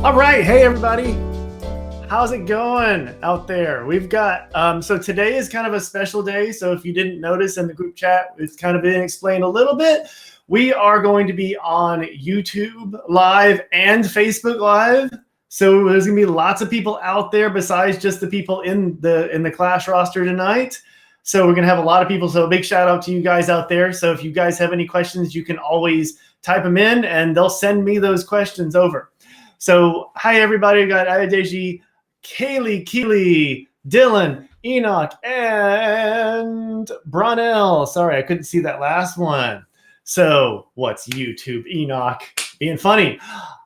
All right, hey everybody, how's it going out there? We've got so today is kind of a special day. So if you didn't notice in the group chat, it's kind of been explained a little bit. We are going to be on YouTube Live and Facebook Live. So there's gonna be lots of people out there besides just the people in the class roster tonight. So we're gonna have a lot of people. So a big shout out to you guys out there. So if you guys have any questions, you can always type them in and they'll send me those questions over. So hi everybody, we got Ayadeji, Kaylee, Keely, Dylan, Enoch, and Bronell. Sorry, I couldn't see that last one. So what's YouTube, Enoch? Being funny.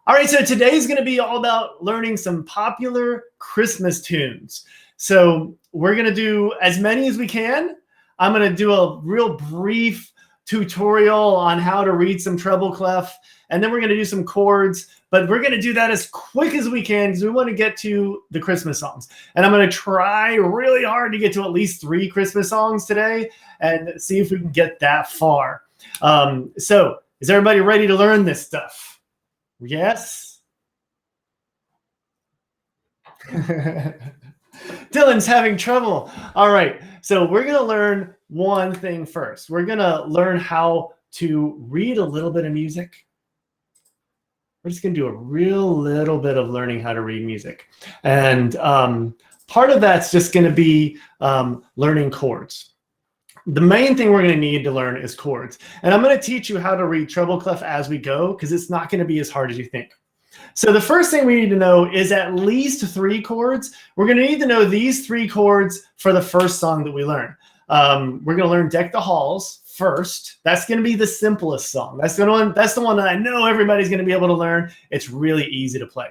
All right, so today's gonna be all about learning some popular Christmas tunes. So we're gonna do as many as we can. I'm gonna do a real brief tutorial on how to read some treble clef, and then we're gonna do some chords, but we're gonna do that as quick as we can because we wanna get to the Christmas songs. And I'm gonna try really hard to get to at least 3 Christmas songs today and see if we can get that far. So is everybody ready to learn this stuff? Yes? Dylan's having trouble. All right, so we're gonna learn one thing first. We're gonna learn how to read a little bit of music. We're just gonna do a real little bit of learning how to read music. And part of that's just gonna be learning chords. The main thing we're gonna need to learn is chords. And I'm gonna teach you how to read treble clef as we go, because it's not gonna be as hard as you think. So the first thing we need to know is at least 3 chords. We're gonna need to know these 3 chords for the first song that we learn. We're gonna learn Deck the Halls first. That's gonna be the simplest song. That's the one that I know everybody's gonna be able to learn. It's really easy to play.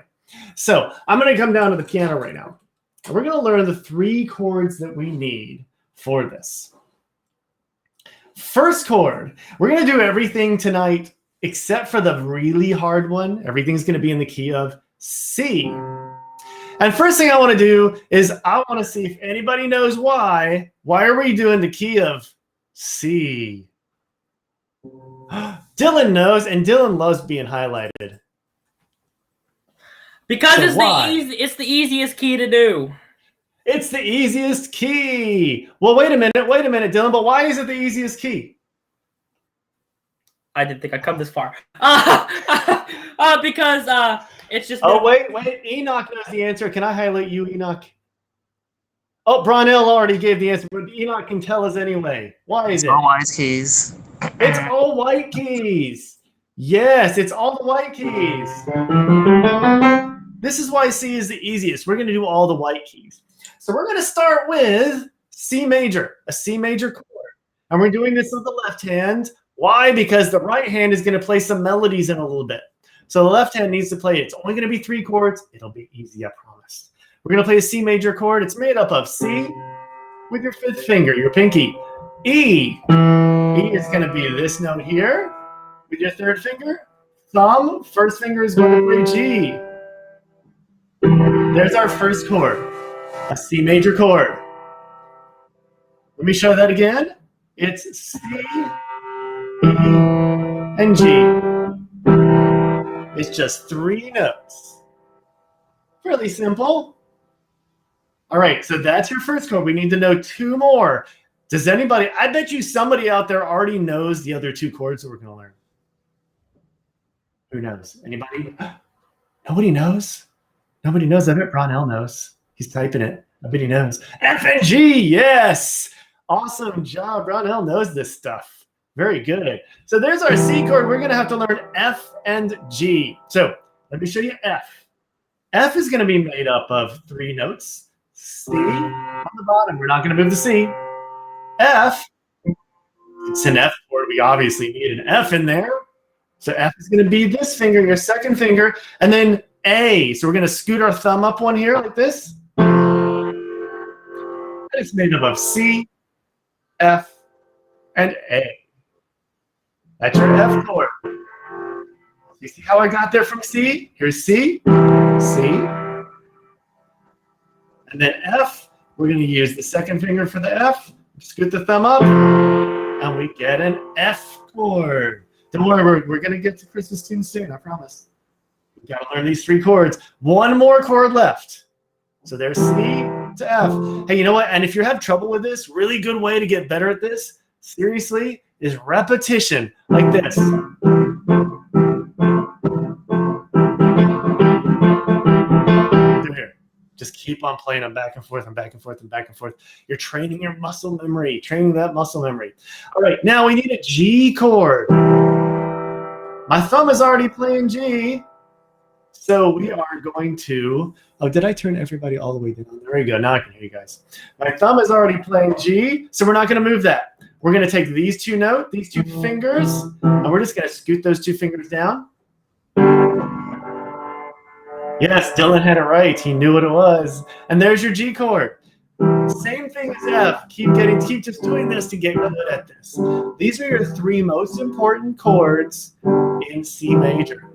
So I'm gonna come down to the piano right now. And we're gonna learn the 3 chords that we need for this. First chord, we're gonna do everything tonight except for the really hard one. Everything's gonna be in the key of C. And first thing I wanna do is I wanna see if anybody knows why. Why are we doing the key of C? Dylan knows, and Dylan loves being highlighted. Because so it's the easiest key to do. It's the easiest key. Well, wait a minute, Dylan, but why is it the easiest key? I didn't think I'd come this far. Because it's just... Oh, wait. Enoch knows the answer. Can I highlight you, Enoch? Oh, Bronell already gave the answer, but Enoch can tell us anyway. Why is it? All white keys. It's all white keys. Yes, it's all the white keys. This is why C is the easiest. We're going to do all the white keys. So we're going to start with C major, a C major chord. And we're doing this with the left hand. Why? Because the right hand is going to play some melodies in a little bit. So the left hand needs to play it. It's only going to be 3 chords. It'll be easy, I promise. We're going to play a C major chord. It's made up of C with your 5th finger, your pinky. E. E is going to be this note here with your 3rd finger. Thumb, 1st finger is going to play G. There's our first chord, a C major chord. Let me show that again. It's C, E, and G. It's just 3 notes. Fairly simple. All right, so that's your first chord. We need to know 2 more. Does anybody, I bet you somebody out there already knows the other 2 chords that we're gonna learn. Who knows? Anybody? Nobody knows? Nobody knows. I bet Bronell knows. He's typing it. I bet he knows. F and G, yes. Awesome job. Bronell knows this stuff. Very good. So there's our C chord. We're gonna have to learn F and G. So let me show you F. F is gonna be made up of 3 notes. C on the bottom. We're not gonna move the C. F, it's an F chord. We obviously need an F in there. So F is gonna be this finger, your 2nd finger, and then A. So we're gonna scoot our thumb up one here like this. It's made up of C, F, and A. That's your F chord. You see how I got there from C? Here's C, C, and then F. We're going to use the 2nd finger for the F. Scoot the thumb up, and we get an F chord. Don't worry, we're going to get to Christmas tunes soon, I promise. We got to learn these 3 chords. 1 more chord left. So there's C to F. Hey, you know what? And if you have trouble with this, really good way to get better at this, seriously, is repetition like this. Here. Just keep on playing them back and forth and back and forth and back and forth. You're training your muscle memory, training that muscle memory. All right, now we need a G chord. My thumb is already playing G. So we are going to, oh, did I turn everybody all the way down? There we go, now I can hear you guys. My thumb is already playing G, so we're not gonna move that. We're gonna take these 2 notes, these 2 fingers, and we're just gonna scoot those 2 fingers down. Yes, Dylan had it right, he knew what it was. And there's your G chord. Same thing as F, keep just doing this to get good at this. These are your 3 most important chords in C major.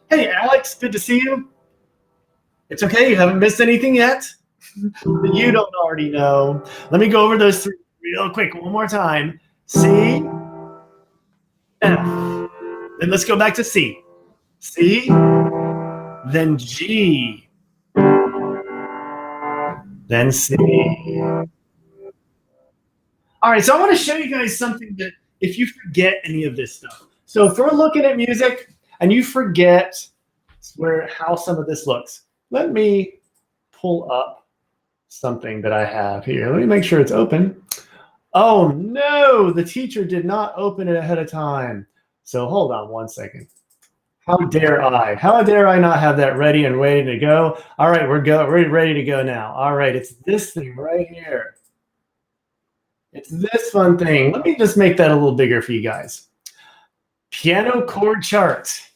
Hey, Alex, good to see you. It's okay, you haven't missed anything yet that you don't already know. Let me go over those 3 real quick one more time. C, F. Then let's go back to C. C, then G, then C. All right, so I want to show you guys something that if you forget any of this stuff. So if we're looking at music, and you forget how some of this looks. Let me pull up something that I have here. Let me make sure it's open. Oh no, the teacher did not open it ahead of time. So hold on one second. How dare I? How dare I not have that ready and waiting to go? All right, we're ready to go now. All right, it's this thing right here. It's this fun thing. Let me just make that a little bigger for you guys. Piano chord charts.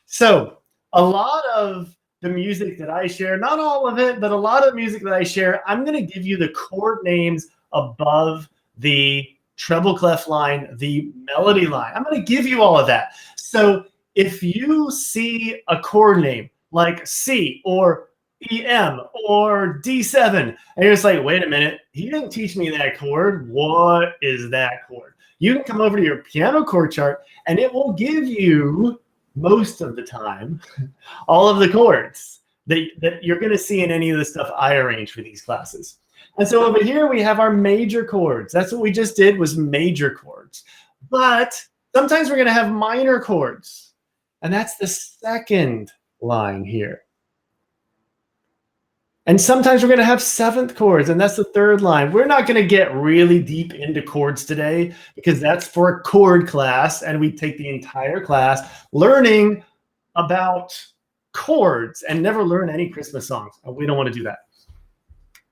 So a lot of the music that I share, not all of it, but a lot of the music that I share, I'm going to give you the chord names above the treble clef line, the melody line. I'm going to give you all of that. So if you see a chord name like C or EM or D7, and you're just like, wait a minute, he didn't teach me that chord. What is that chord? You can come over to your piano chord chart and it will give you, most of the time, all of the chords that you're going to see in any of the stuff I arrange for these classes. And so over here we have our major chords. That's what we just did, was major chords. But sometimes we're going to have minor chords. And that's the second line here. And sometimes we're going to have 7th chords, and that's the 3rd line. We're not going to get really deep into chords today because that's for a chord class, and we take the entire class learning about chords and never learn any Christmas songs. We don't want to do that.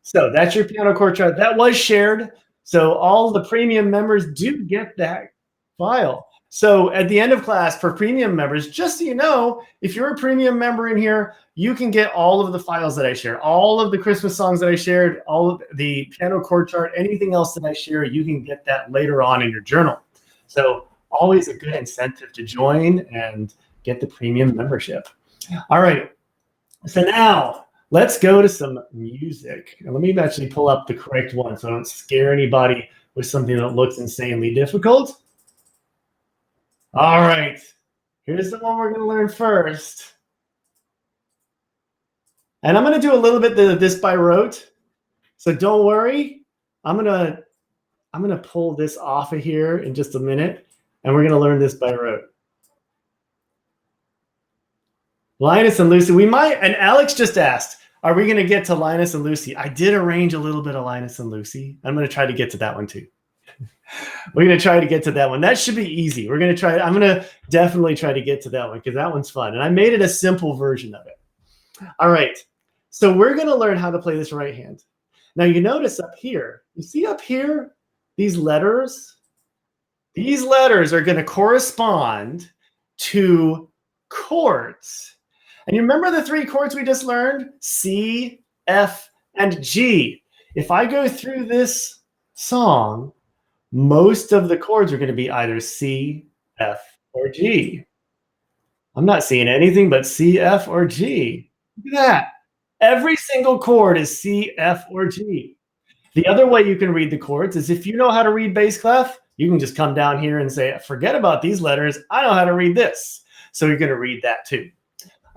So that's your piano chord chart. That was shared, so all the premium members do get that file. So at the end of class, for premium members, just so you know, if you're a premium member in here, you can get all of the files that I share, all of the Christmas songs that I shared, all of the piano chord chart, anything else that I share, you can get that later on in your journal. So always a good incentive to join and get the premium membership. All right, so now let's go to some music. And let me actually pull up the correct one so I don't scare anybody with something that looks insanely difficult. All right, here's the one we're going to learn first. And I'm going to do a little bit of this by rote. So don't worry. I'm going to pull this off of here in just a minute, and we're going to learn this by rote. Linus and Lucy. We might, and Alex just asked, are we going to get to Linus and Lucy? I did arrange a little bit of Linus and Lucy. I'm going to try to get to that one too. We're going to try to get to that one. That should be easy. We're going to try. I'm going to definitely try to get to that one because that one's fun. And I made it a simple version of it. All right. So we're going to learn how to play this right hand. Now you notice up here, you see up here, these letters? These letters are going to correspond to chords. And you remember the 3 chords we just learned? C, F, and G. If I go through this song, most of the chords are going to be either C, F, or G. I'm not seeing anything but C, F, or G. Look at that. Every single chord is C, F, or G. The other way you can read the chords is if you know how to read bass clef, you can just come down here and say, forget about these letters. I know how to read this. So you're going to read that too.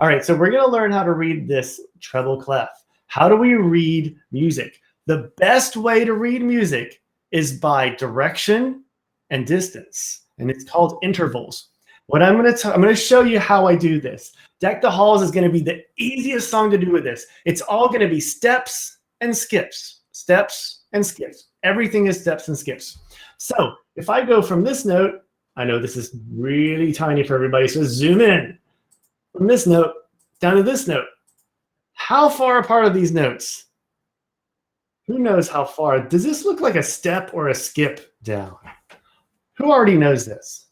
All right, so we're going to learn how to read this treble clef. How do we read music? The best way to read music is by direction and distance, and it's called intervals. What I'm going to show you how I do this. Deck the Halls is going to be the easiest song to do with this. It's all going to be steps and skips, steps and skips. Everything is steps and skips. So if I go from this note, I know this is really tiny for everybody, so zoom in from this note down to this note. How far apart are these notes? Who knows how far? Does this look like a step or a skip down? Who already knows this?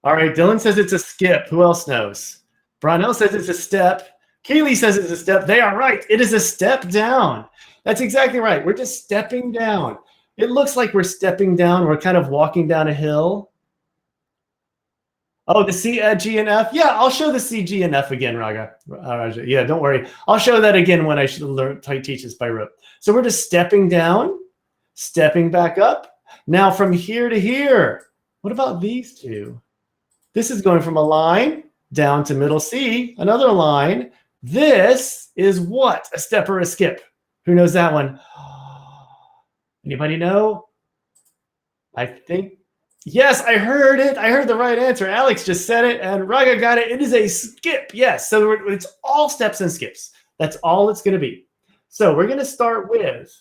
All right, Dylan says it's a skip. Who else knows? Brunel says it's a step. Kaylee says it's a step. They are right. It is a step down. That's exactly right. We're just stepping down. It looks like we're stepping down. We're kind of walking down a hill. Oh, the C, G, and F. Yeah, I'll show the C, G, and F again, Raja. Yeah, don't worry. I'll show that again when I teach this by rote. So we're just stepping down, stepping back up. Now from here to here. What about these two? This is going from a line down to middle C, another line. This is what? A step or a skip? Who knows that one? Anybody know? I think, yes, I heard it. I heard the right answer. Alex just said it, and Raga got it. It is a skip. Yes, so it's all steps and skips. That's all it's going to be. So we're going to start with,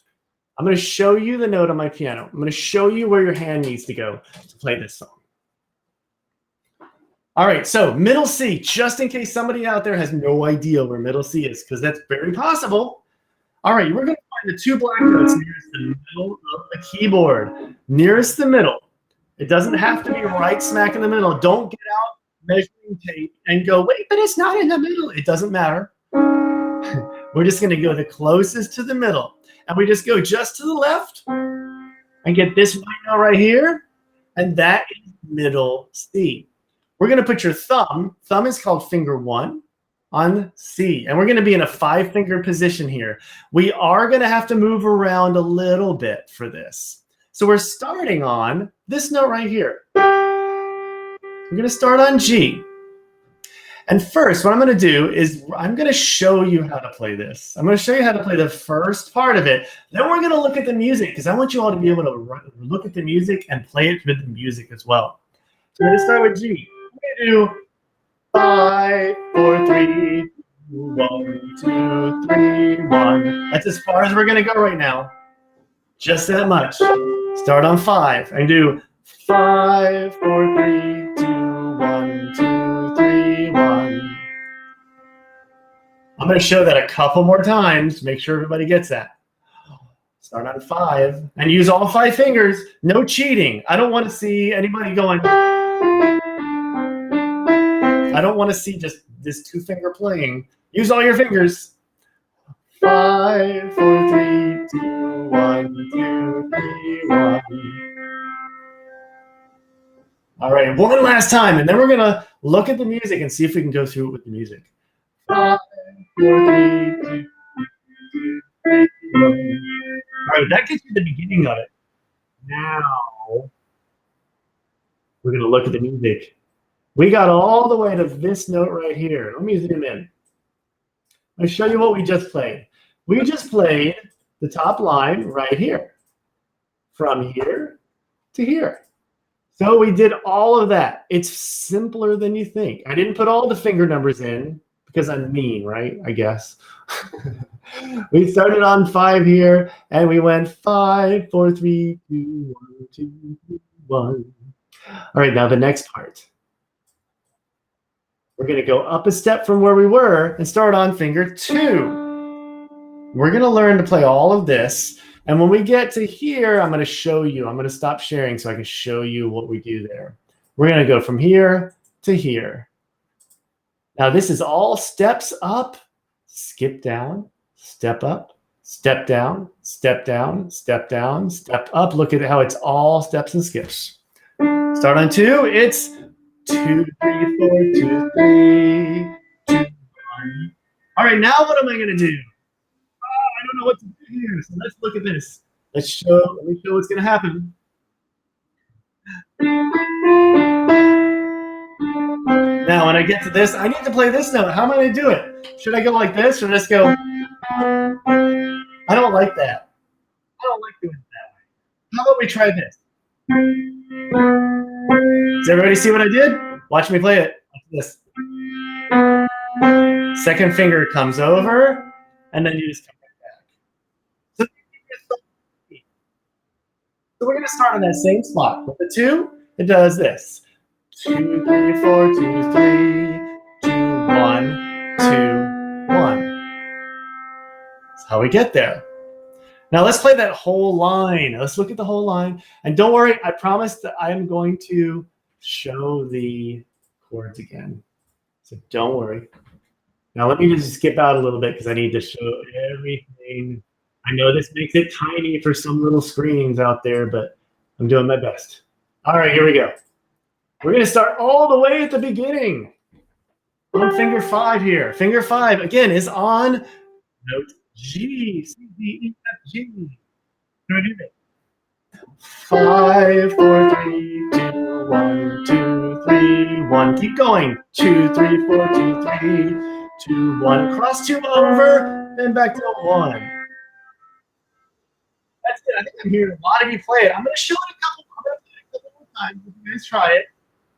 I'm going to show you the note on my piano. I'm going to show you where your hand needs to go to play this song. All right, so middle C, just in case somebody out there has no idea where middle C is, because that's very possible. All right, we're going to find the two black notes nearest the middle of the keyboard. Nearest the middle. It doesn't have to be right smack in the middle. Don't get out measuring tape and go, wait, but it's not in the middle. It doesn't matter. We're just going to go the closest to the middle. And we just go just to the left and get this white note right here. And that is middle C. We're going to put your thumb is called finger 1, on C. And we're going to be in a 5-finger position here. We are going to have to move around a little bit for this. So we're starting on this note right here. We're going to start on G. And first, what I'm going to do is I'm going to show you how to play this. I'm going to show you how to play the first part of it. Then we're going to look at the music, because I want you all to be able to look at the music and play it with the music as well. So we're going to start with G. We're going to do 5, 4, 3, 1, 2, 3, 1. That's as far as we're going to go right now. Just that much. Start on 5 and do 5, 4, 3, 2, 1, 2, 3, 1. I'm going to show that a couple more times. Make sure everybody gets that. Start on 5 and use all 5 fingers. No cheating. I don't want to see anybody going. I don't want to see just this 2-finger playing. Use all your fingers. 5, 4, 3, 2, 1, 2, 3, 1. All right, one last time, and then we're gonna look at the music and see if we can go through it with the music. 5, 4, 3, 2, 1. All right, that gets you the beginning of it. Now we're gonna look at the music. We got all the way to this note right here. Let me zoom in. I'll show you what we just played. We just played the top line right here, from here to here. So we did all of that. It's simpler than you think. I didn't put all the finger numbers in because I'm mean, right? I guess. We started on 5 here, and we went 5, 4, 3, 2, 1, 2, 3, 1. All right, now the next part. We're going to go up a step from where we were and start on finger 2. We're going to learn to play all of this. And when we get to here, I'm going to show you. I'm going to stop sharing so I can show you what we do there. We're going to go from here to here. Now, this is all steps up, skip down, step up, step down, step down, step down, step up. Look at how it's all steps and skips. Start on 2. It's 2, 3, 4, 2, 3, 2, 1. All right, now what am I going to do? I don't know what to do here. So let's look at this. Let me show what's going to happen. Now, when I get to this, I need to play this note. How am I going to do it? Should I go like this or just go? I don't like that. I don't like doing it that way. How about we try this? Does everybody see what I did? Watch me play it. Like this. Second finger comes over, and then you just come right back. So we're going to start on that same spot. With the 2, it does this. 2, 3, 4, 2, 3, 2, 1, 2, 1. That's how we get there. Now let's play that whole line. Let's look at the whole line. And don't worry, I promise that I am going to show the chords again. So don't worry. Now let me just skip out a little bit because I need to show everything. I know this makes it tiny for some little screens out there, but I'm doing my best. All right, here we go. We're going to start all the way at the beginning. On finger 5 here. Finger 5, again, is on note G. C, D, E, F, G. Can I do that? 5, 4, 3, 2, 1, 2, 3, 1. Keep going. 2, 3, 4, 2, 3, 2, 1. Cross 2 over, then back to 1. That's it. I think I'm hearing a lot of you play it. I'm going to show it a couple more times. You guys try it.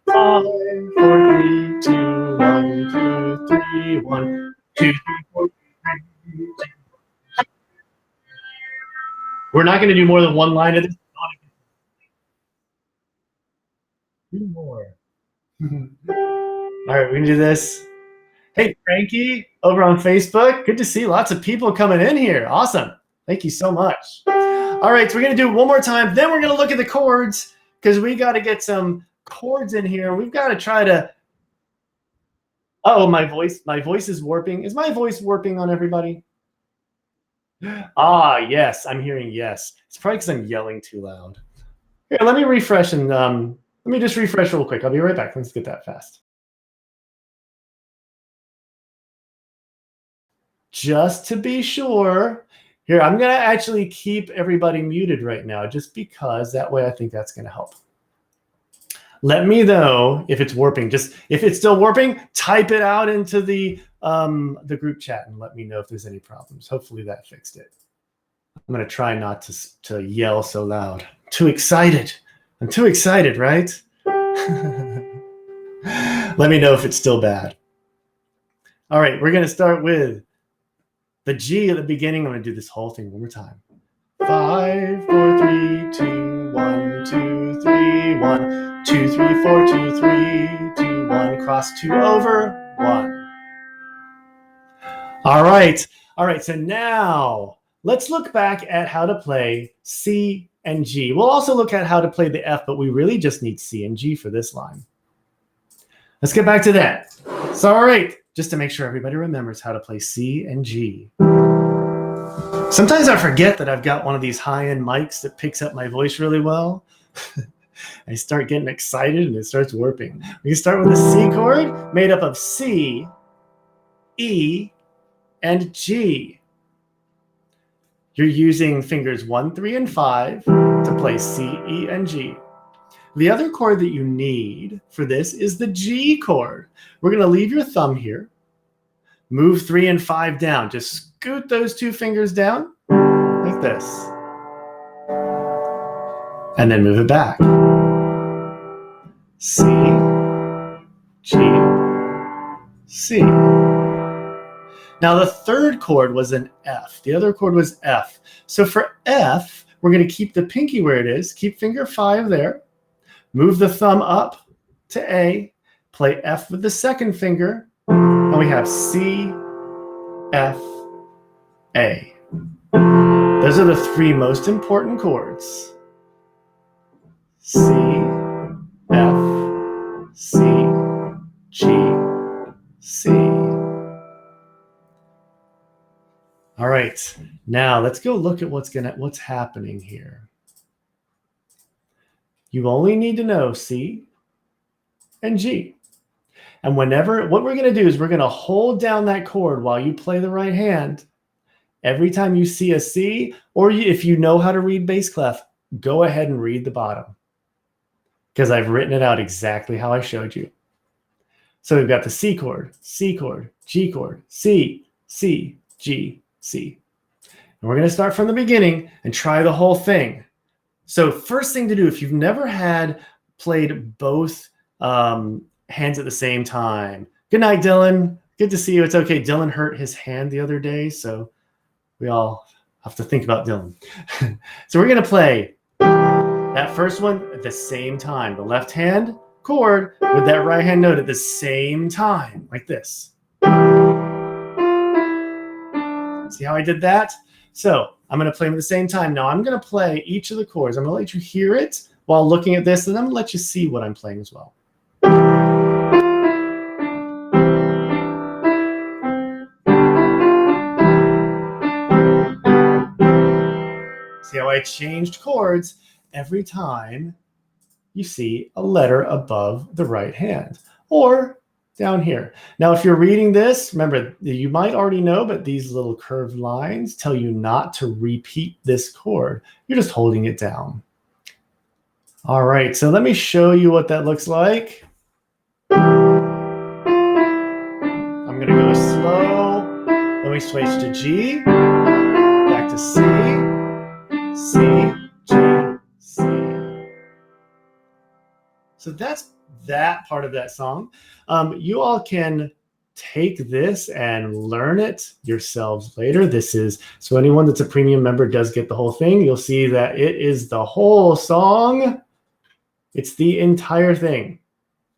5, 4, 3, 2, 1, 2, 3, 1, 2, 3, 4, 3, 2. We're not going to do more than one line of this. 2 more. All right, we're going to do this. Hey, Frankie, over on Facebook. Good to see lots of people coming in here. Awesome. Thank you so much. All right, so we're going to do it one more time. Then we're going to look at the chords because we got to get some chords in here. We've got to try to. Oh, my voice is warping. Is my voice warping on everybody? Ah, yes, I'm hearing yes. It's probably because I'm yelling too loud. Here, let me refresh and let me just refresh real quick. I'll be right back. Let's get that fast. Just to be sure. Here, I'm going to actually keep everybody muted right now just because that way I think that's going to help. Let me know if it's warping. Just if it's still warping, type it out into the group chat and let me know if there's any problems. Hopefully that fixed it. I'm going to try not to yell so loud. Too excited. I'm too excited, right? Let me know if it's still bad. All right, we're going to start with the G at the beginning. I'm going to do this whole thing one more time. 5, 4, 3, 2, 1, 2, 3, 1, 2, 3, 4, 2, 3, 2, 1. Cross 2 over, 1. All right. So now let's look back at how to play C and G. We'll also look at how to play the F, but we really just need C and G for this line. Let's get back to that. So, all right, just to make sure everybody remembers how to play C and G. Sometimes I forget that I've got one of these high-end mics that picks up my voice really well. I start getting excited and it starts warping. We can start with a C chord made up of C, E, and G. You're using fingers 1, 3, and 5 to play C, E, and G. The other chord that you need for this is the G chord. We're going to leave your thumb here. Move 3 and 5 down. Just scoot those 2 fingers down like this. And then move it back. C, G, C. Now the third chord was an F. The other chord was F. So for F, we're going to keep the pinky where it is. Keep finger 5 there. Move the thumb up to A. Play F with the second finger. And we have C, F, A. Those are the 3 most important chords. C, F, C, G, C. All right, now let's go look at what's happening here. You only need to know C and G. And what we're going to do is we're going to hold down that chord while you play the right hand. Every time you see a C, or if you know how to read bass clef, go ahead and read the bottom. Because I've written it out exactly how I showed you. So we've got the C chord, G chord, C, G, C. And we're going to start from the beginning and try the whole thing. So first thing to do, if you've never played both hands at the same time. Good night, Dylan. Good to see you. It's okay. Dylan hurt his hand the other day, so we all have to think about Dylan. So we're going to play that first one at the same time. The left hand chord with that right hand note at the same time, like this. See how I did that? So I'm going to play them at the same time. Now I'm going to play each of the chords. I'm going to let you hear it while looking at this, and I'm going to let you see what I'm playing as well. See how I changed chords every time you see a letter above the right hand or down here. Now, if you're reading this, remember, you might already know, but these little curved lines tell you not to repeat this chord. You're just holding it down. All right, so let me show you what that looks like. I'm going to go slow. Then we switch to G, back to C, C, G, C. So that's that part of that song. You all can take this and learn it yourselves later. So anyone that's a premium member does get the whole thing. You'll see that it is the whole song. It's the entire thing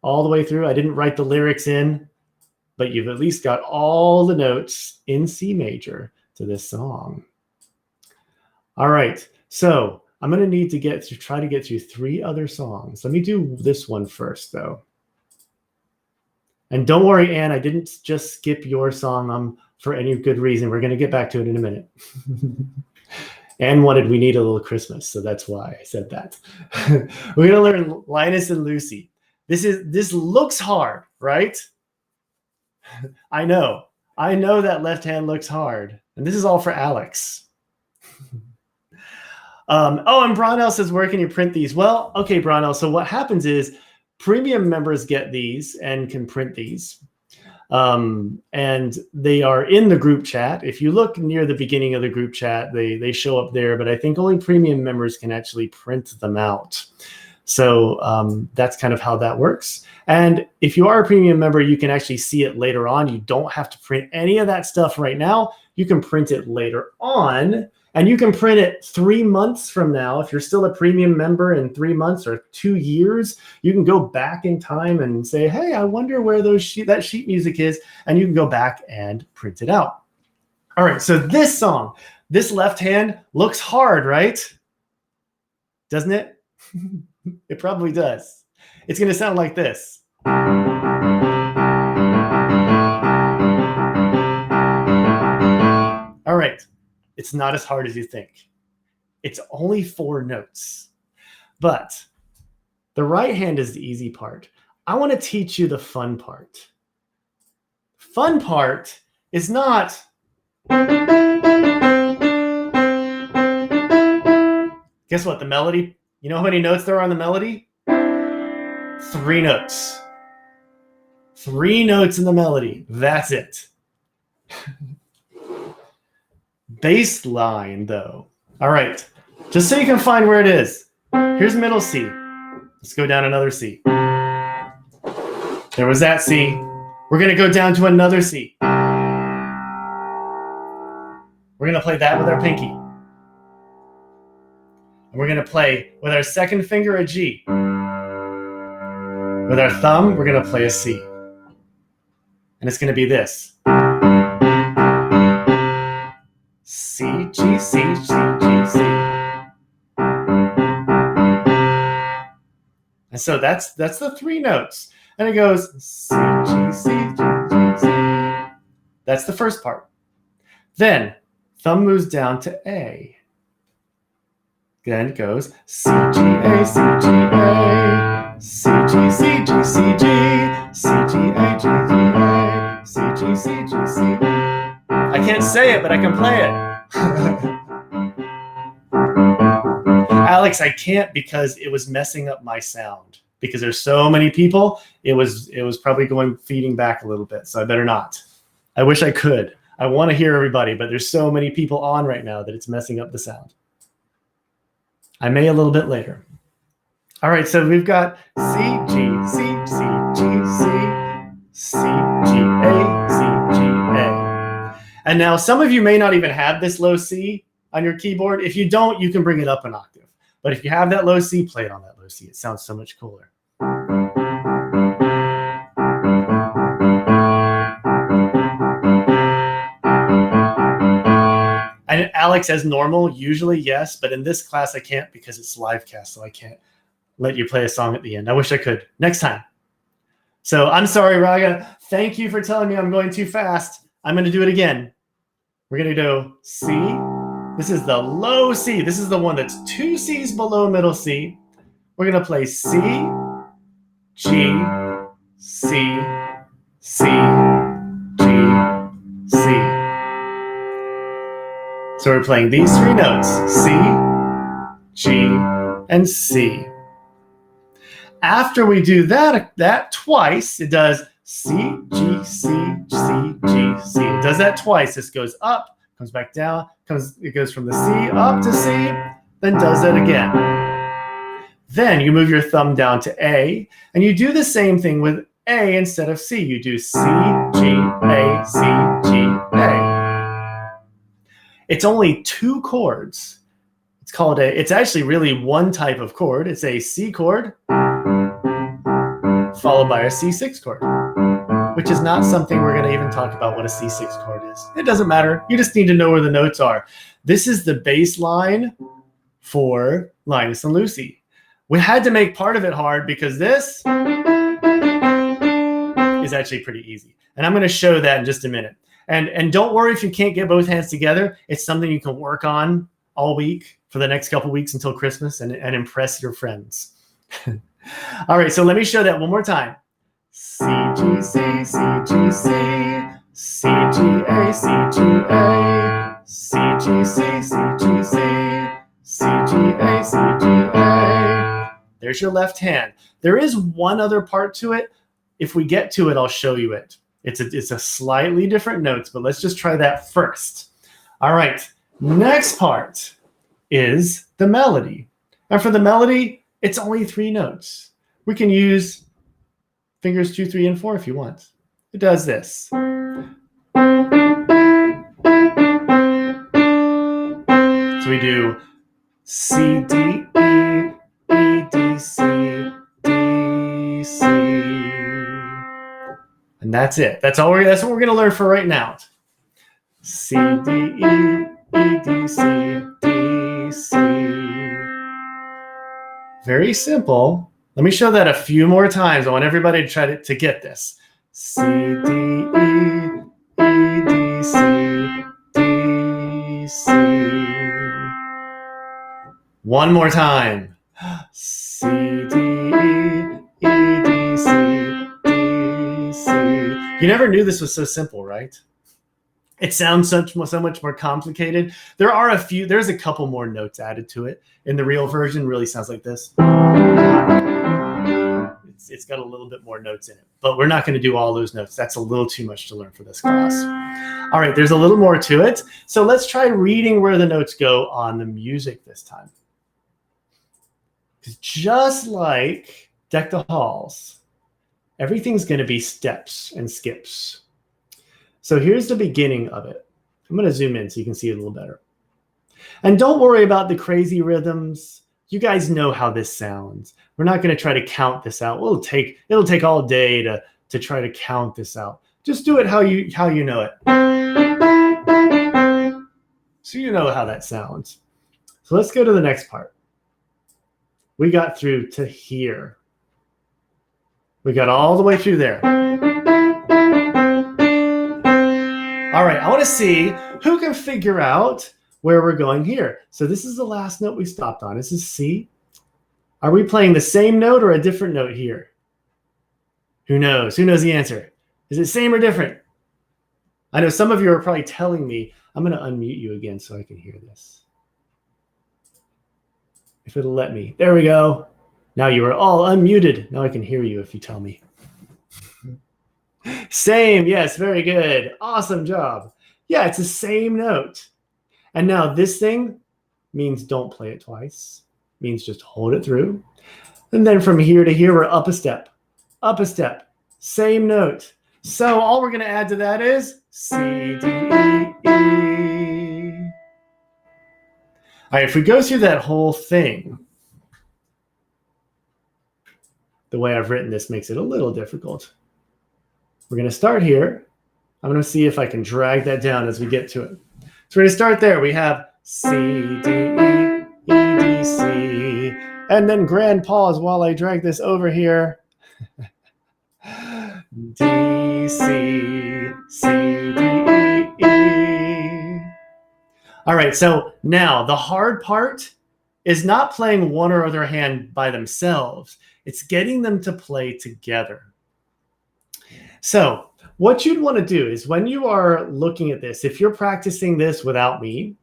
all the way through. I didn't write the lyrics in, but you've at least got all the notes in C major to this song. All right, so I'm going to need to try to get through 3 other songs. Let me do this one first, though. And don't worry, Anne, I didn't just skip your song for any good reason. We're going to get back to it in a minute. Anne wanted We Need a Little Christmas, so that's why I said that. We're going to learn Linus and Lucy. This looks hard, right? I know that left hand looks hard. And this is all for Alex. And Bronell says, where can you print these? Well, okay, Bronell. So what happens is premium members get these and can print these. And they are in the group chat. If you look near the beginning of the group chat, they show up there, but I think only premium members can actually print them out. So that's kind of how that works. And if you are a premium member, you can actually see it later on. You don't have to print any of that stuff right now. You can print it later on. And you can print it 3 months from now. If you're still a premium member in 3 months or 2 years, you can go back in time and say, hey, I wonder where that sheet music is. And you can go back and print it out. All right, so this song, this left hand looks hard, right? Doesn't it? It probably does. It's going to sound like this. All right. It's not as hard as you think. It's only 4 notes. But the right hand is the easy part. I want to teach you the fun part. Fun part is not... Guess what? The melody, you know how many notes there are on the melody? 3 notes. 3 notes in the melody. That's it. Bass line, though. All right, just so you can find where it is. Here's middle C. Let's go down another C. There was that C. We're going to go down to another C. We're going to play that with our pinky. And we're going to play with our second finger a G. With our thumb, we're going to play a C. And it's going to be this. C, G, C, C, G, C. And so that's the 3 notes. And it goes C, G, C, G, G, C. That's the first part. Then thumb moves down to A. Then it goes C, G, A, C, G, A. C, G, C, G, C, G. C, G, A, G, G, A. C, G, C, G, C. I can't say it, but I can play it. Alex, I can't because it was messing up my sound. because there's so many people. It was probably feeding back a little bit, so I better not. I wish I could. I want to hear everybody, but there's so many people on right now that it's messing up the sound. I may a little bit later. All right, so we've got C, G, C, C, G, C, C, G, A, C, G, A. And now some of you may not even have this low C on your keyboard. If you don't, you can bring it up an octave. But if you have that low C, play it on that low C. It sounds so much cooler. And Alex, as normal, usually yes, but in this class I can't because it's live cast, so I can't let you play a song at the end. I wish I could. Next time. So I'm sorry, Raga. Thank you for telling me I'm going too fast. I'm going to do it again. We're going to do C. This is the low C. This is the one that's 2 C's below middle C. We're going to play C, G, C, C, G, C. So we're playing these 3 notes, C, G, and C. After we do that twice, it does C, G, C, C, G, C. It does that twice. This goes up, comes back down, it goes from the C up to C, then does it again. Then you move your thumb down to A, and you do the same thing with A instead of C. You do C, G, A, C, G, A. It's only 2 chords. It's actually really one type of chord. It's a C chord followed by a C6 chord, which is not something we're going to even talk about what a C6 chord is. It doesn't matter. You just need to know where the notes are. This is the bass line for Linus and Lucy. We had to make part of it hard because this is actually pretty easy. And I'm going to show that in just a minute. And don't worry if you can't get both hands together. It's something you can work on all week for the next couple weeks until Christmas and impress your friends. All right, so let me show that one more time. C, G, C, C, G, C, C, G, A, C, G, A, C, G, C, C, G, C, C, G, A, C, G, A. There's your left hand. There is one other part to it. If we get to it, I'll show you it. It's a slightly different notes, but let's just try that first. All right, next part is the melody. And for the melody, it's only 3 notes. We can use fingers 2, 3, and 4 if you want. It does this. So we do C, D, E, E, D, C, D, C. And that's it. That's what we're going to learn for right now. C, D, E, E, D, C, D, C. Very simple. Let me show that a few more times. I want everybody to try to get this. C, D, E, E, D, C, D, C. One more time. C, D, E, E, D, C, D, C. You never knew this was so simple, right? It sounds so much more complicated. There's a couple more notes added to it. In the real version, really sounds like this. It's got a little bit more notes in it, but we're not going to do all those notes. That's a little too much to learn for this class. All right, there's a little more to it. So let's try reading where the notes go on the music this time. Because just like Deck the Halls, everything's going to be steps and skips. So here's the beginning of it. I'm going to zoom in so you can see it a little better. And don't worry about the crazy rhythms. You guys know how this sounds. We're not going to try to count this out. It'll take all day to try to count this out. Just do it how you know it. So you know how that sounds. So let's go to the next part. We got through to here. We got all the way through there. All right, I want to see who can figure out where we're going here. So this is the last note we stopped on. This is C. Are we playing the same note or a different note here? Who knows? Who knows the answer? Is it same or different? I know some of you are probably telling me. I'm going to unmute you again so I can hear this. If it'll let me. There we go. Now you are all unmuted. Now I can hear you if you tell me. Same, yes, very good. Awesome job. Yeah, it's the same note. And now this thing means don't play it twice. Means just hold it through. And then from here to here, we're up a step, same note. So all we're going to add to that is C, D, E, E. All right, if we go through that whole thing, the way I've written this makes it a little difficult. We're going to start here. I'm going to see if I can drag that down as we get to it. So we're going to start there. We have C, D, E, E, D, C. And then grand pause while I drag this over here. D, C, C, D, E, E. All right, so now the hard part is not playing one or other hand by themselves. It's getting them to play together. So what you'd want to do is when you are looking at this, if you're practicing this without me,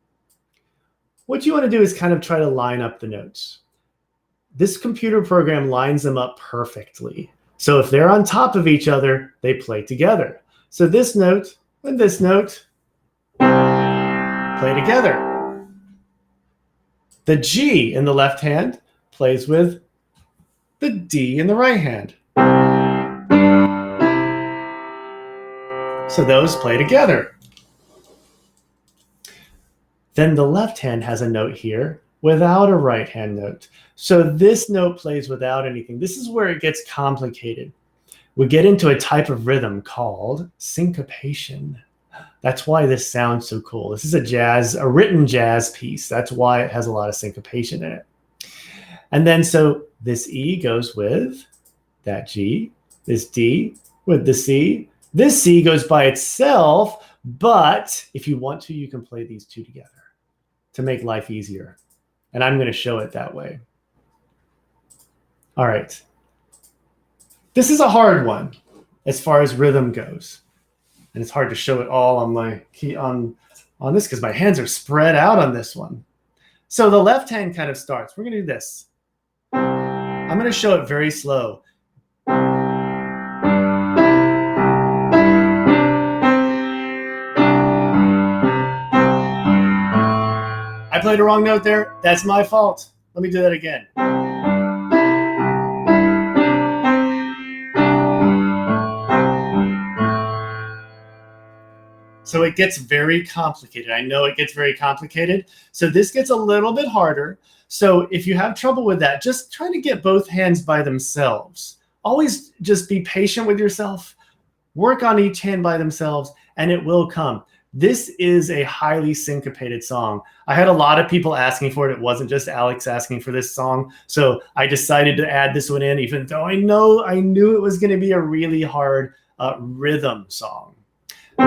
what you want to do is kind of try to line up the notes. This computer program lines them up perfectly. So if they're on top of each other, they play together. So this note and this note play together. The G in the left hand plays with the D in the right hand. So those play together. Then the left hand has a note here without a right hand note. So this note plays without anything. This is where it gets complicated. We get into a type of rhythm called syncopation. That's why this sounds so cool. This is a written jazz piece. That's why it has a lot of syncopation in it. And then so this E goes with that G, this D with the C. This C goes by itself, but if you want to, you can play these two together to make life easier. And I'm going to show it that way. All right. This is a hard one as far as rhythm goes. And it's hard to show it all on my key on this because my hands are spread out on this one. So the left hand kind of starts. We're going to do this. I'm going to show it very slow. I played a wrong note there. That's my fault. Let me do that again. So it gets very complicated. I know it gets very complicated. So this gets a little bit harder. So if you have trouble with that, just try to get both hands by themselves. Always just be patient with yourself. Work on each hand by themselves, and it will come. This is a highly syncopated song. I had a lot of people asking for it. It wasn't just Alex asking for this song. So I decided to add this one in, even though I knew it was going to be a really hard rhythm song. So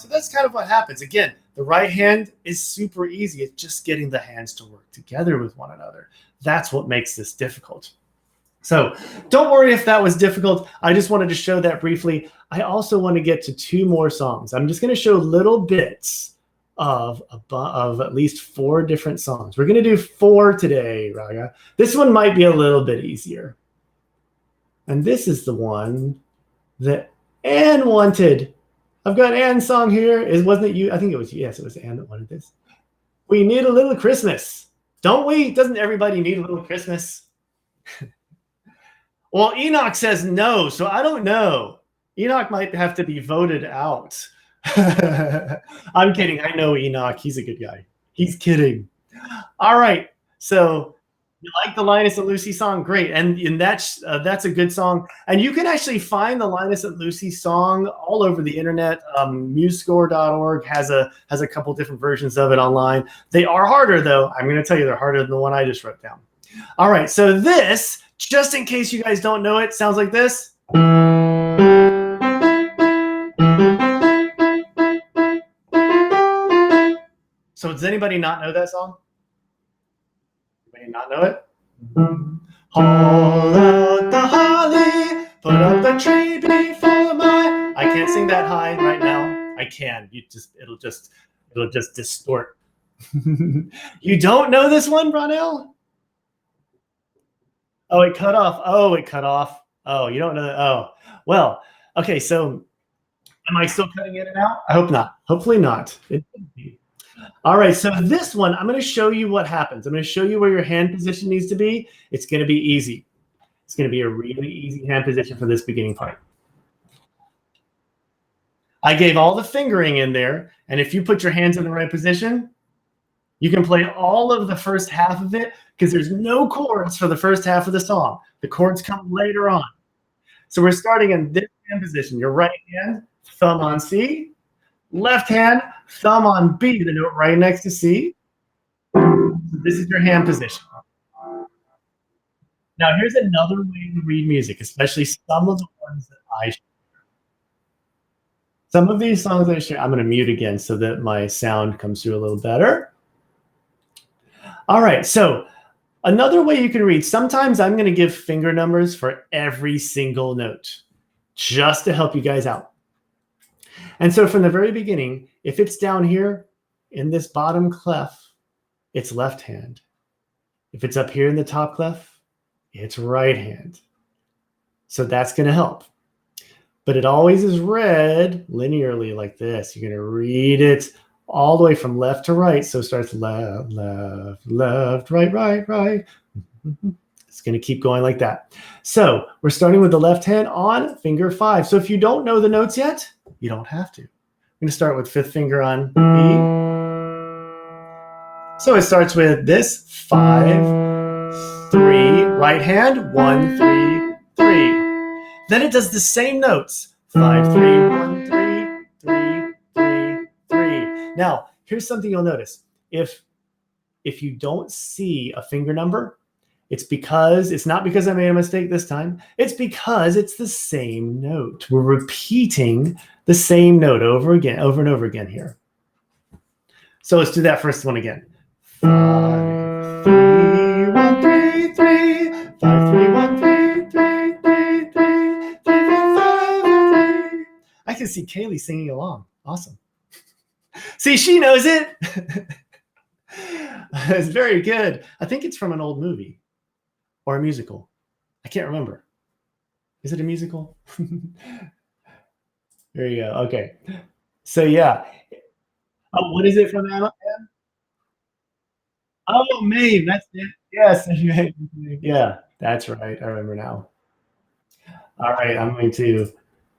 that's kind of what happens. Again, the right hand is super easy. It's just getting the hands to work together with one another. That's what makes this difficult. So don't worry if that was difficult. I just wanted to show that briefly. I also want to get to two more songs. I'm just going to show little bits of at least 4 different songs. We're going to do 4 today, Raga. This one might be a little bit easier. And this is the one that Anne wanted. I've got Anne's song here. Wasn't it you? I think it was, yes, it was Anne that wanted this. We need a little Christmas. Don't we? Doesn't everybody need a little Christmas? Well, Enoch says no, so I don't know. Enoch might have to be voted out. I'm kidding. I know Enoch. He's a good guy. He's kidding. All right. So you like the Linus and Lucy song? Great. And that's a good song. And you can actually find the Linus and Lucy song all over the internet. Musescore.org has a couple different versions of it online. They are harder, though. I'm going to tell you they're harder than the one I just wrote down. All right. So this, just in case you guys don't know it, sounds like this. So does anybody not know that song? Anybody not know it? Haul out the holly, put up the tree before my... I can't sing that high right now. I can. It'll just distort. You don't know this one, Ronell? Oh, it cut off. Oh, it cut off. Oh, you don't know that. Oh, well, okay. So am I still cutting in and out? I hope not. Hopefully not. It could be. All right. So this one, I'm going to show you what happens. I'm going to show you where your hand position needs to be. It's going to be easy. It's going to be a really easy hand position for this beginning part. I gave all the fingering in there. And if you put your hands in the right position, you can play all of the first half of it because there's no chords for the first half of the song. The chords come later on. So we're starting in this hand position. Your right hand, thumb on C. Left hand, thumb on B, the note right next to C. This is your hand position. Now here's another way to read music, especially some of the ones that I share. Some of these songs I share, I'm going to mute again so that my sound comes through a little better. All right, so another way you can read, sometimes I'm going to give finger numbers for every single note just to help you guys out. And so from the very beginning, if it's down here in this bottom clef, it's left hand. If it's up here in the top clef, it's right hand. So that's going to help. But it always is read linearly like this. You're going to read it all the way from left to right. So it starts left, left, left, right, right, right. It's going to keep going like that. So we're starting with the left hand on finger 5. So if you don't know the notes yet, you don't have to. I'm going to start with 5th finger on E. So it starts with this 5, 3, right hand, 1, 3, 3. Then it does the same notes. 5, 3, 1, 3, 3, 3, 3. Now, here's something you'll notice. If you don't see a finger number, it's not because I made a mistake this time. It's because it's the same note. We're repeating the same note over and over again here. So let's do that first one again. 5, 3, 1, 3, 3. 5, 3, 1, 3, 3, 3, 3, 3, 4, 5, 3. I can see Kaylee singing along. Awesome. See, she knows it. It's very good. I think it's from an old movie or a musical. I can't remember. Is it a musical? There you go. Okay. So yeah. Oh, what is it from Anna? Oh, Maine. That's it. Yes. Yeah, that's right. I remember now. All right. I'm going to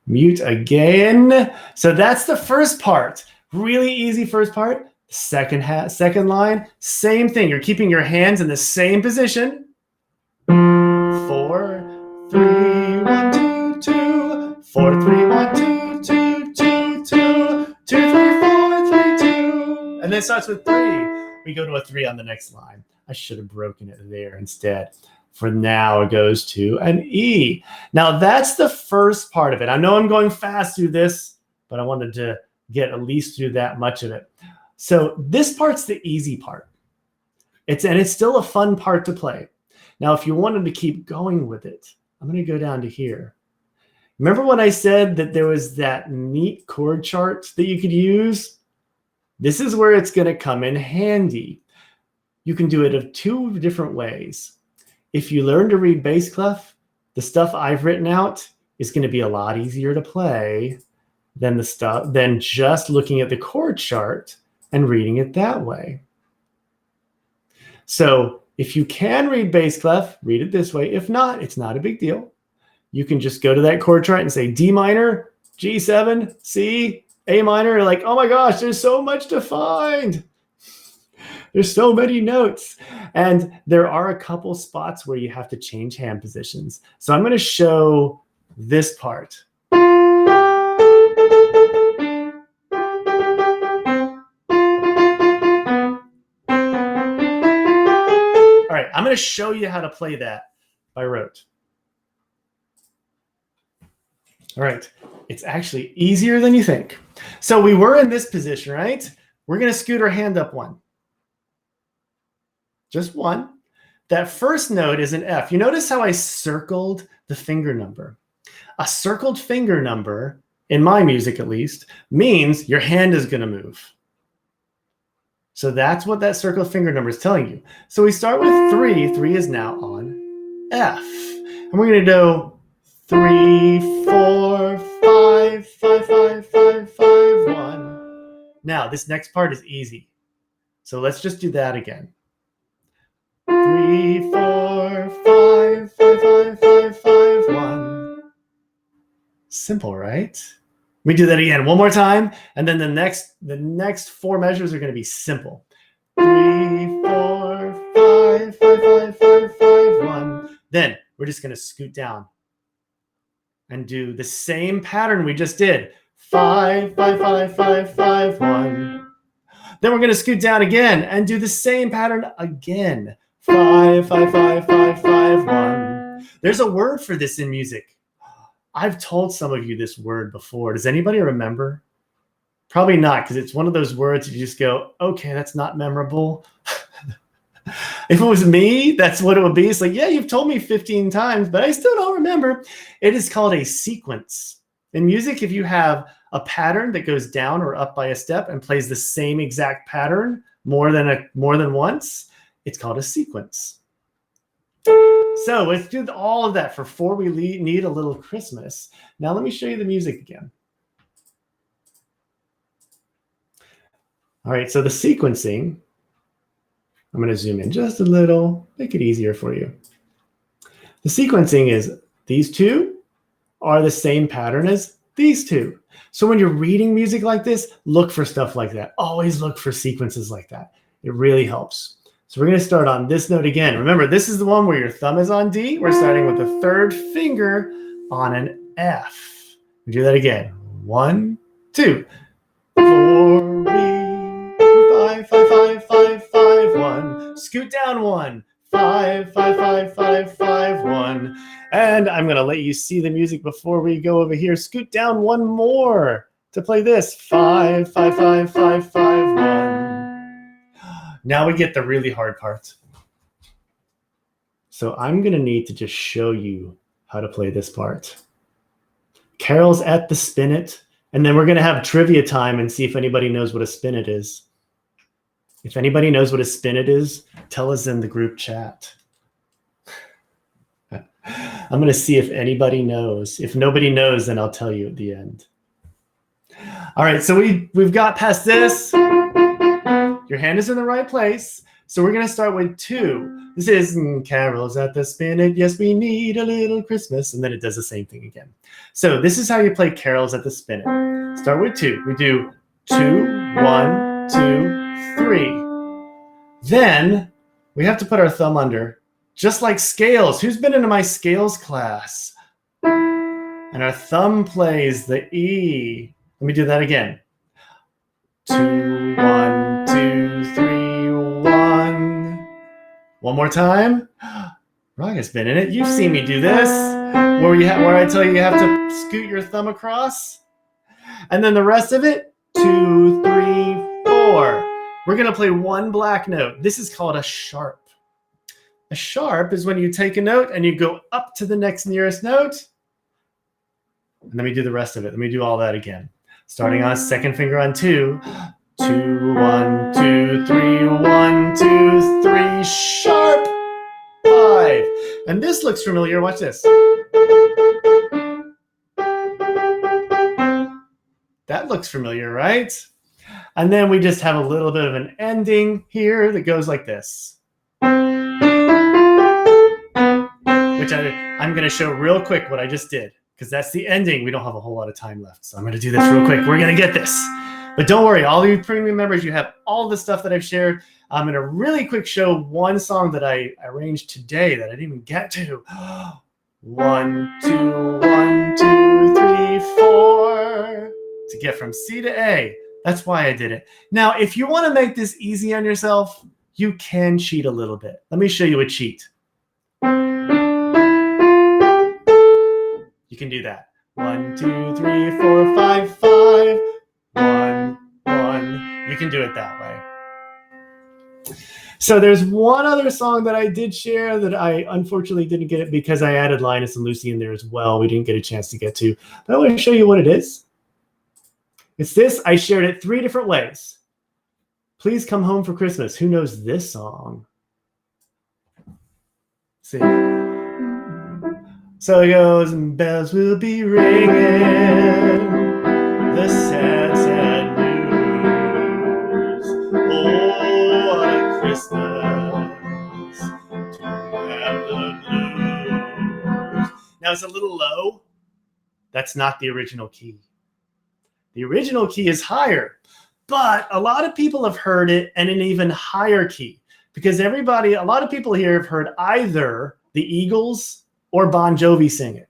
mute again. So that's the first part. Really easy first part. Second line, same thing. You're keeping your hands in the same position. 4, 3, 1, 2, 2. 4, 3, 1, 2, 2, 2, 2, 2, 3, 4, 3, 2. And then it starts with 3. We go to a 3 on the next line. I should have broken it there instead. For now, it goes to an E. Now, that's the first part of it. I know I'm going fast through this, but I wanted to get at least through that much of it. So this part's the easy part. It's still a fun part to play. Now, if you wanted to keep going with it, I'm going to go down to here. Remember when I said that there was that neat chord chart that you could use? This is where it's going to come in handy. You can do it of 2 different ways. If you learn to read bass clef, the stuff I've written out is going to be a lot easier to play than just looking at the chord chart and reading it that way. So if you can read bass clef, read it this way. If not, it's not a big deal. You can just go to that chord chart and say D minor, G7, C, A minor. You're like, oh my gosh, there's so much to find. There's so many notes. And there are a couple spots where you have to change hand positions. So I'm going to show this part. All right, I'm going to show you how to play that by rote. All right, it's actually easier than you think. So we were in this position, right? We're going to scoot our hand up 1. Just 1. That first note is an F. You notice how I circled the finger number. A circled finger number in my music at least, means your hand is going to move. So that's what that circle finger number is telling you. So we start with 3. 3 is now on F. And we're going to do 3, 4, 5, 5, 5, 5, 5, 1. Now, this next part is easy. So let's just do that again. 3, 4, 5, 5, 5, 5, 5, 1. Simple, right? We do that again one more time, and then the next 4 measures are going to be simple. 3, 4, 5, 5, 5, 5, 5, 1. Then we're just going to scoot down and do the same pattern we just did. 5, 5, 5, 5, 5, 1. Then we're going to scoot down again and do the same pattern again. 5, 5, 5, 5, 5, 1. There's a word for this in music. I've told some of you this word before. Does anybody remember? Probably not, because it's one of those words you just go, okay, that's not memorable. If it was me, that's what it would be. It's like, yeah, you've told me 15 times, but I still don't remember. It is called a sequence. In music, if you have a pattern that goes down or up by a step and plays the same exact pattern more than once, it's called a sequence. So let's do all of that for 4 We Need a Little Christmas. Now let me show you the music again. All right, so the sequencing, I'm going to zoom in just a little, make it easier for you. The sequencing is these 2 are the same pattern as these 2. So when you're reading music like this, look for stuff like that. Always look for sequences like that. It really helps. So we're going to start on this note again. Remember, this is the one where your thumb is on D. We're starting with the 3rd finger on an F. We do that again. 1, 2, 4, 5, 5, 5, 5, 5, 1. Scoot down 1. 5, 5, 5, 5, 5, 1. And I'm going to let you see the music before we go over here. Scoot down 1 more to play this. 5, 5, 5, 5, 5, 1. Now we get the really hard part. So I'm going to need to just show you how to play this part. Carol's at the spinet, and then we're going to have trivia time and see if anybody knows what a spinet is. If anybody knows what a spinet is, tell us in the group chat. I'm going to see if anybody knows. If nobody knows, then I'll tell you at the end. All right, so we've got past this. Your hand is in the right place. So we're going to start with 2. This is Carol's at the spinet. Yes, we need a little Christmas. And then it does the same thing again. So this is how you play Carol's at the spinet. Start with 2. We do 2, 1, 2, 3. Then we have to put our thumb under, just like scales. Who's been into my scales class? And our thumb plays the E. Let me do that again. 2, 1, 2, 3, 1. One more time. Raga's been in it. You've seen me do this, where I tell you have to scoot your thumb across. And then the rest of it, 2, 3, 4. We're going to play 1 black note. This is called a sharp. A sharp is when you take a note and you go up to the next nearest note. And let me do the rest of it. Let me do all that again. Starting on 2nd finger on 2. 2, 1, 2, 3, 1, 2, 3, sharp. 5. And this looks familiar. Watch this. That looks familiar, right? And then we just have a little bit of an ending here that goes like this. Which I'm going to show real quick what I just did, because that's the ending. We don't have a whole lot of time left. So I'm going to do this real quick. We're going to get this. But don't worry, all of you premium members, you have all the stuff that I've shared. I'm going to really quick show one song that I arranged today that I didn't even get to. 1, 2, 1, 2, 3, 4. To get from C to A. That's why I did it. Now, if you want to make this easy on yourself, you can cheat a little bit. Let me show you a cheat. You can do that. 1, 2, 3, 4, 5, 5. 1, 1. You can do it that way. So there's one other song that I did share that I unfortunately didn't get it because I added Linus and Lucy in there as well. We didn't get a chance to get to. But I want to show you what it is. It's this. I shared it 3 different ways. Please come home for Christmas. Who knows this song? See. So it goes, and bells will be ringing, the sad, sad news. Oh, what a Christmas to have the blues. Now it's a little low. That's not the original key. The original key is higher, but a lot of people have heard it in an even higher key because a lot of people here have heard either the Eagles or Bon Jovi sing it.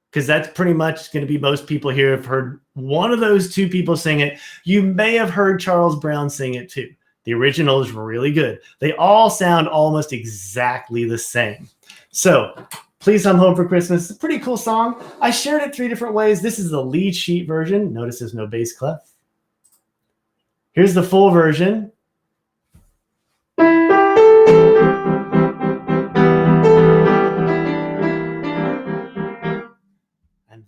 Because that's pretty much going to be most people here have heard one of those 2 people sing it. You may have heard Charles Brown sing it too. The original is really good. They all sound almost exactly the same. So Please Come Home for Christmas. It's a pretty cool song. I shared it 3 different ways. This is the lead sheet version. Notice there's no bass clef. Here's the full version. And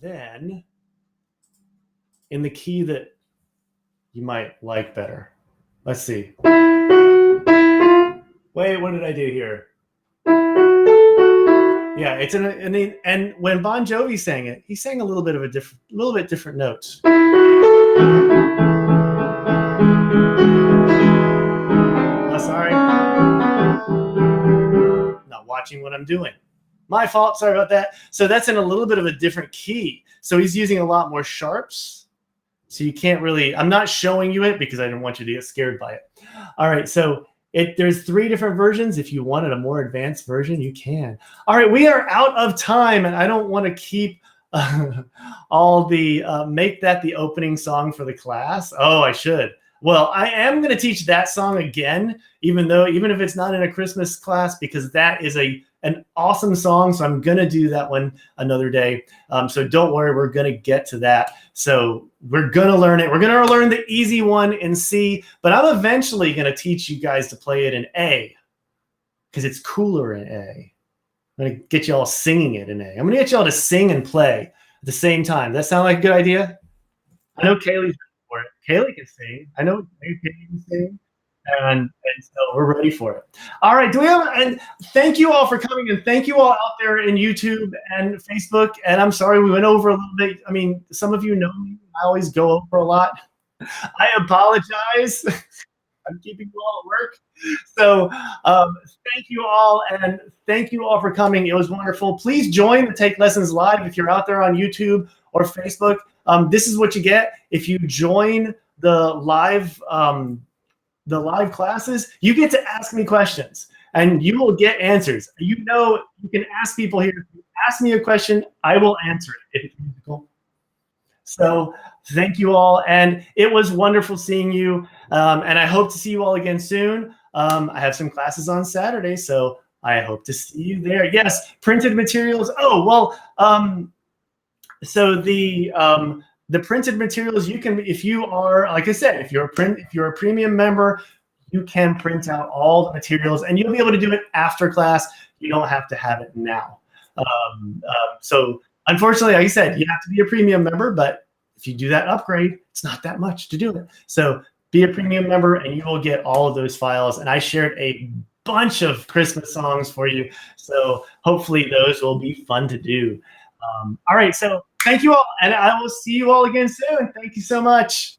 then in the key that you might like better. Let's see. Wait, what did I do here? Yeah, it's and when Bon Jovi sang it, he sang a little bit different notes. Oh, sorry. Not watching what I'm doing. My fault. Sorry about that. So that's in a little bit of a different key. So he's using a lot more sharps. So you can't really, I'm not showing you it because I didn't want you to get scared by it. All right, so there's 3 different versions. If you wanted a more advanced version, you can. All right, we are out of time, and I don't want to keep all the, make that the opening song for the class. Oh, I should. Well, I am going to teach that song again, even if it's not in a Christmas class, because that is an awesome song. So I'm going to do that one another day. So don't worry, we're going to get to that. So we're going to learn it. We're going to learn the easy one in C, but I'm eventually going to teach you guys to play it in A because it's cooler in A. I'm going to get you all singing it in A. I'm going to get you all to sing and play at the same time. That sound like a good idea? I know Kaylee's for it. Kaylee can sing. I know Kaylee can sing. And so we're ready for it. All right. And thank you all for coming, and thank you all out there in YouTube and Facebook. And I'm sorry we went over a little bit. I mean, some of you know me. I always go over a lot. I apologize. I'm keeping you all at work. So thank you all, and thank you all for coming. It was wonderful. Please join the Take Lessons Live if you're out there on YouTube or Facebook. This is what you get if you join the live classes. You get to ask me questions, and you will get answers. You can ask people here. If you ask me a question, I will answer it if it's musical. So thank you all, and it was wonderful seeing you, and I hope to see you all again soon. I have some classes on Saturday, so I hope to see you there. Yes, printed materials. Oh, well, so the printed materials, you can, if you are, like I said, if you're a premium member, you can print out all the materials, and you'll be able to do it after class. You don't have to have it now. So unfortunately, like I said, you have to be a premium member, but if you do that upgrade, it's not that much to do it. So be a premium member, and you will get all of those files. And I shared a bunch of Christmas songs for you, so hopefully those will be fun to do. All right, so thank you all, and I will see you all again soon. Thank you so much.